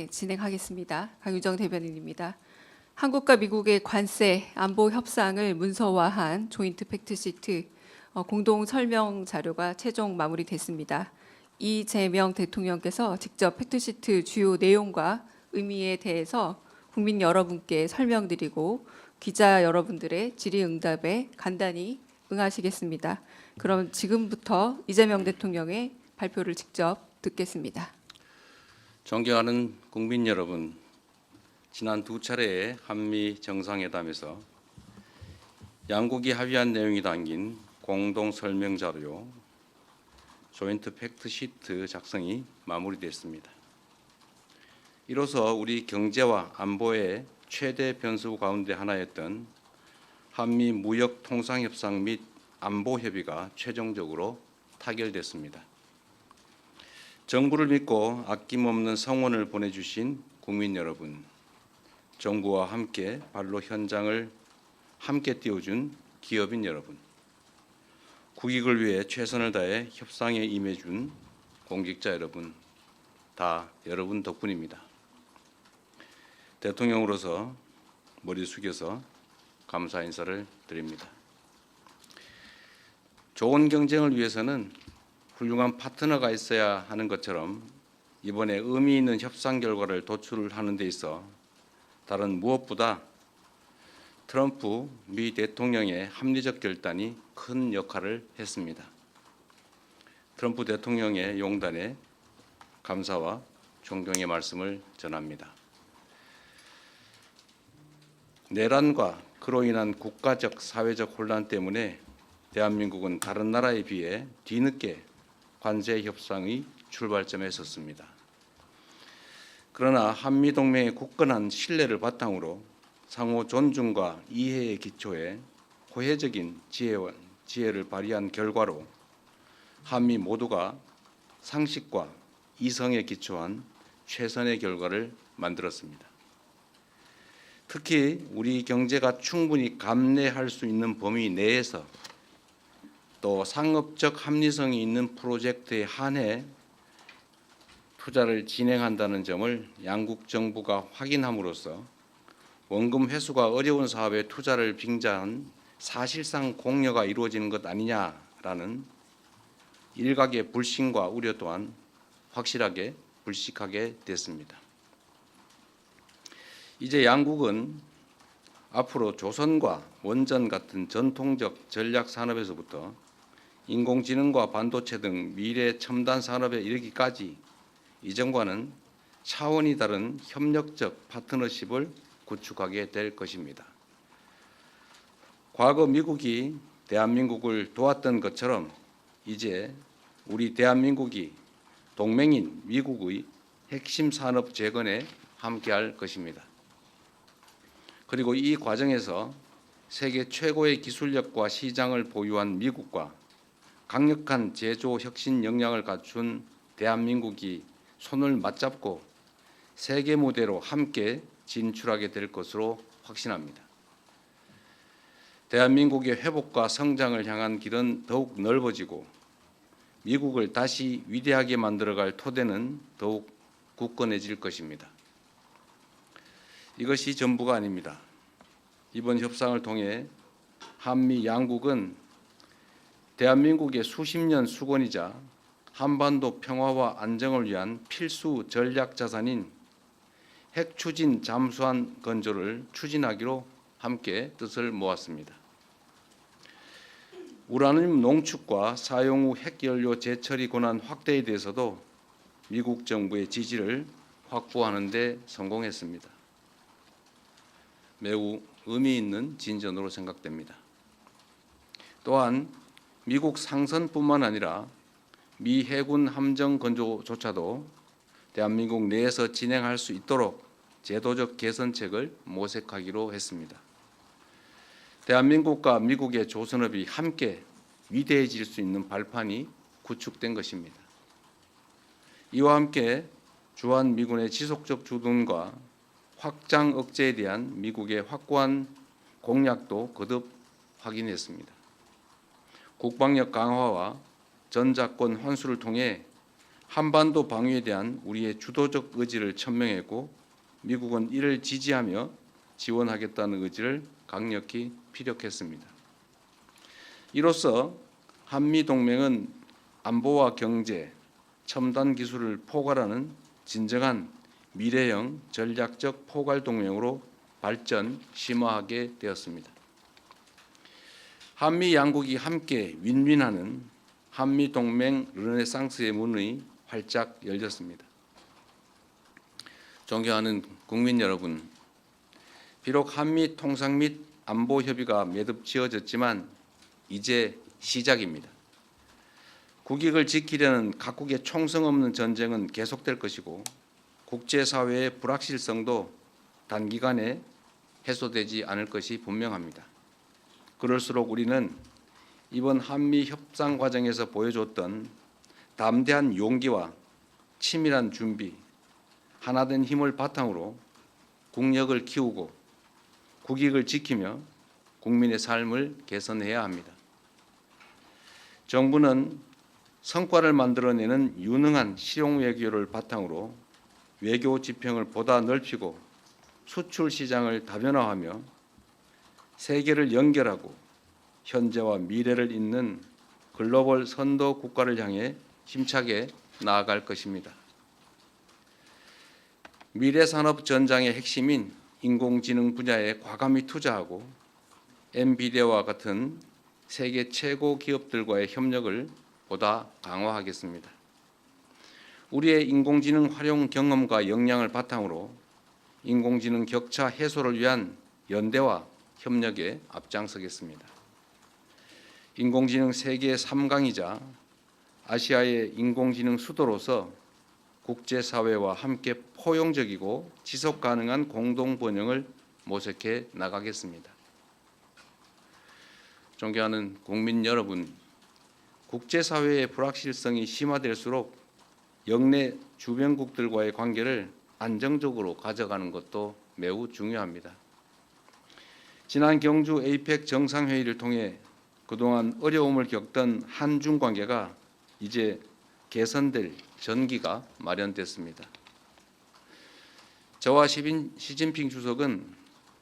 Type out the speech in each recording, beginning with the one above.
진행하겠습니다. 강유정 대변인입니다. 한국과 미국의 관세 안보 협상을 문서화한 조인트 팩트시트 공동 설명 자료가 최종 마무리됐습니다. 이재명 대통령께서 직접 팩트시트 주요 내용과 의미에 대해서 국민 여러분께 설명드리고 기자 여러분들의 질의응답에 간단히 응하시겠습니다. 그럼 지금부터 이재명 대통령의 발표를 직접 듣겠습니다. 존경하는 국민 여러분, 지난 두 차례의 한미 정상회담에서 양국이 합의한 내용이 담긴 공동 설명 자료 조인트 팩트시트 작성이 마무리됐습니다. 이로써 우리 경제와 안보의 최대 변수 가운데 하나였던 한미 무역 통상 협상 및 안보 협의가 최종적으로 타결됐습니다. 정부를 믿고 아낌없는 성원을 보내주신 국민 여러분, 정부와 함께 발로 현장을 함께 띄워준 기업인 여러분, 국익을 위해 최선을 다해 협상에 임해준 공직자 여러분, 다 여러분 덕분입니다. 대통령으로서 머리 숙여서 감사 인사를 드립니다. 좋은 경쟁을 위해서는 훌륭한 파트너가 있어야 하는 것처럼 이번에 의미 있는 협상 결과를 도출하는 데 있어 다른 무엇보다 트럼프 미 대통령의 합리적 결단이 큰 역할을 했습니다. 트럼프 대통령의 용단에 감사와 존경의 말씀을 전합니다. 내란과 그로 인한 국가적 사회적 혼란 때문에 대한민국은 다른 나라에 비해 뒤늦게 관세 협상의 출발점에 섰습니다. 그러나 한미동맹의 굳건한 신뢰를 바탕으로 상호 존중과 이해의 기초에 호혜적인 지혜를 발휘한 결과로 한미 모두가 상식과 이성에 기초한 최선의 결과를 만들었습니다. 특히 우리 경제가 충분히 감내할 수 있는 범위 내에서 또 상업적 합리성이 있는 프로젝트에 한해 투자를 진행한다는 점을 양국 정부가 확인함으로써 원금 회수가 어려운 사업에 투자를 빙자한 사실상 공여가 이루어지는 것 아니냐라는 일각의 불신과 우려 또한 확실하게 불식하게 됐습니다. 이제 양국은 앞으로 조선과 원전 같은 전통적 전략 산업에서부터 인공지능과 반도체 등 미래 첨단 산업에 이르기까지 이전과는 차원이 다른 협력적 파트너십을 구축하게 될 것입니다. 과거 미국이 대한민국을 도왔던 것처럼 이제 우리 대한민국이 동맹인 미국의 핵심 산업 재건에 함께할 것입니다. 그리고 이 과정에서 세계 최고의 기술력과 시장을 보유한 미국과 강력한 제조 혁신 역량을 갖춘 대한민국이 손을 맞잡고 세계 무대로 함께 진출하게 될 것으로 확신합니다. 대한민국의 회복과 성장을 향한 길은 더욱 넓어지고 미국을 다시 위대하게 만들어갈 토대는 더욱 굳건해질 것입니다. 이것이 전부가 아닙니다. 이번 협상을 통해 한미 양국은 대한민국의 수십 년 수건이자 한반도 평화와 안정을 위한 필수 전략 자산인 핵 추진 잠수함 건조를 추진하기로 함께 뜻을 모았습니다. 우라늄 농축과 사용 후 핵연료 재처리 권한 확대에 대해서도 미국 정부의 지지를 확보하는 데 성공했습니다. 매우 의미 있는 진전으로 생각됩니다. 또한 미국 상선뿐만 아니라 미 해군 함정 건조조차도 대한민국 내에서 진행할 수 있도록 제도적 개선책을 모색하기로 했습니다. 대한민국과 미국의 조선업이 함께 위대해질 수 있는 발판이 구축된 것입니다. 이와 함께 주한미군의 지속적 주둔과 확장 억제에 대한 미국의 확고한 공약도 거듭 확인했습니다. 국방력 강화와 전작권 환수를 통해 한반도 방위에 대한 우리의 주도적 의지를 천명했고 미국은 이를 지지하며 지원하겠다는 의지를 강력히 피력했습니다. 이로써 한미 동맹은 안보와 경제, 첨단 기술을 포괄하는 진정한 미래형 전략적 포괄 동맹으로 발전 심화하게 되었습니다. 한미 양국이 함께 윈윈하는 한미 동맹 르네상스의 문이 활짝 열렸습니다. 존경하는 국민 여러분, 비록 한미 통상 및 안보 협의가 매듭 지어졌지만 이제 시작입니다. 국익을 지키려는 각국의 총성 없는 전쟁은 계속될 것이고 국제사회의 불확실성도 단기간에 해소되지 않을 것이 분명합니다. 그럴수록 우리는 이번 한미 협상 과정에서 보여줬던 담대한 용기와 치밀한 준비, 하나된 힘을 바탕으로 국력을 키우고 국익을 지키며 국민의 삶을 개선해야 합니다. 정부는 성과를 만들어내는 유능한 실용 외교를 바탕으로 외교 지평을 보다 넓히고 수출 시장을 다변화하며 세계를 연결하고 현재와 미래를 잇는 글로벌 선도 국가를 향해 힘차게 나아갈 것입니다. 미래산업 전장의 핵심인 인공지능 분야에 과감히 투자하고 엔비디아와 같은 세계 최고 기업들과의 협력을 보다 강화하겠습니다. 우리의 인공지능 활용 경험과 역량을 바탕으로 인공지능 격차 해소를 위한 연대와 협력에 앞장서겠습니다. 인공지능 세계 3강이자 아시아의 인공지능 수도로서 국제사회와 함께 포용적이고 지속 가능한 공동 번영을 모색해 나가겠습니다. 존경하는 국민 여러분, 국제사회의 불확실성이 심화될수록 영내 주변국들과의 관계를 안정적으로 가져가는 것도 매우 중요합니다. 지난 경주 에이펙 정상회의를 통해 그동안 어려움을 겪던 한중 관계가 이제 개선될 전기가 마련됐습니다. 저와 시진핑 주석은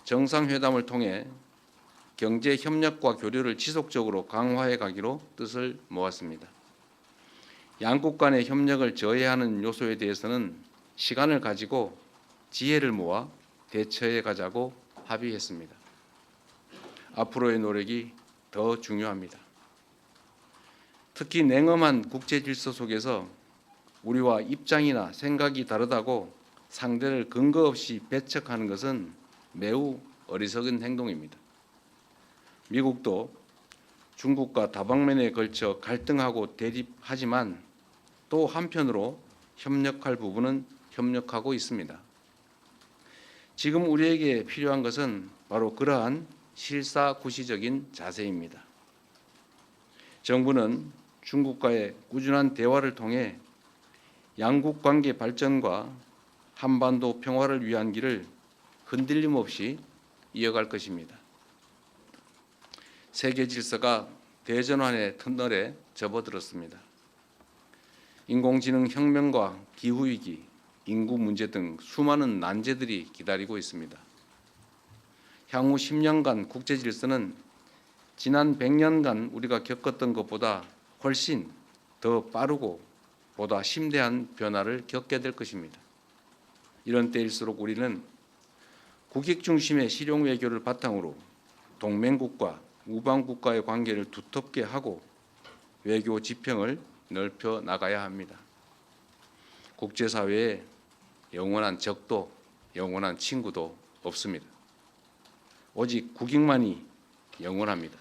정상회담을 통해 경제 협력과 교류를 지속적으로 강화해 가기로 뜻을 모았습니다. 양국 간의 협력을 저해하는 요소에 대해서는 시간을 가지고 지혜를 모아 대처해 가자고 합의했습니다. 앞으로의 노력이 더 중요합니다. 특히 냉엄한 국제 질서 속에서 우리와 입장이나 생각이 다르다고 상대를 근거 없이 배척하는 것은 매우 어리석은 행동입니다. 미국도 중국과 다방면에 걸쳐 갈등하고 대립하지만 또 한편으로 협력할 부분은 협력하고 있습니다. 지금 우리에게 필요한 것은 바로 그러한 실사구시적인 자세입니다. 정부는 중국과의 꾸준한 대화를 통해 양국 관계 발전과 한반도 평화를 위한 길을 흔들림 없이 이어갈 것입니다. 세계 질서가 대전환의 터널에 접어들었습니다. 인공지능 혁명과 기후위기, 인구 문제 등 수많은 난제들이 기다리고 있습니다. 향후 10년간 국제 질서는 지난 100년간 우리가 겪었던 것보다 훨씬 더 빠르고 보다 심대한 변화를 겪게 될 것입니다. 이런 때일수록 우리는 국익 중심의 실용 외교를 바탕으로 동맹국과 우방국과의 관계를 두텁게 하고 외교 지평을 넓혀 나가야 합니다. 국제사회에 영원한 적도 영원한 친구도 없습니다. 오직 국익만이 영원합니다.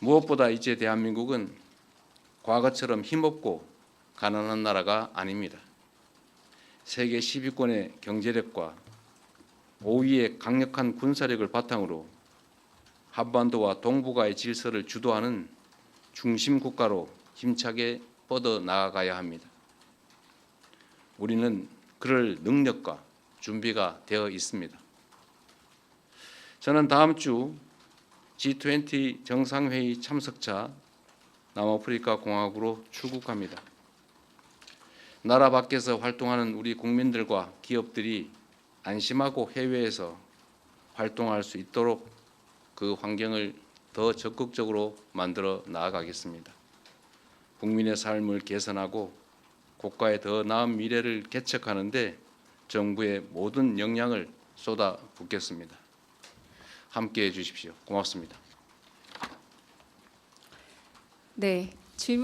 무엇보다 이제 대한민국은 과거처럼 힘없고 가난한 나라가 아닙니다. 세계 10위권의 경제력과 5위의 강력한 군사력을 바탕으로 한반도와 동북아의 질서를 주도하는 중심 국가로 힘차게 뻗어 나아가야 합니다. 우리는 그럴 능력과 준비가 되어 있습니다. 저는 다음 주 G20 정상회의 참석차 남아프리카 공화국으로 출국합니다. 나라 밖에서 활동하는 우리 국민들과 기업들이 안심하고 해외에서 활동할 수 있도록 그 환경을 더 적극적으로 만들어 나아가겠습니다. 국민의 삶을 개선하고 국가의 더 나은 미래를 개척하는 데 정부의 모든 역량을 쏟아붓겠습니다. 함께해 주십시오. 고맙습니다. 네, 질문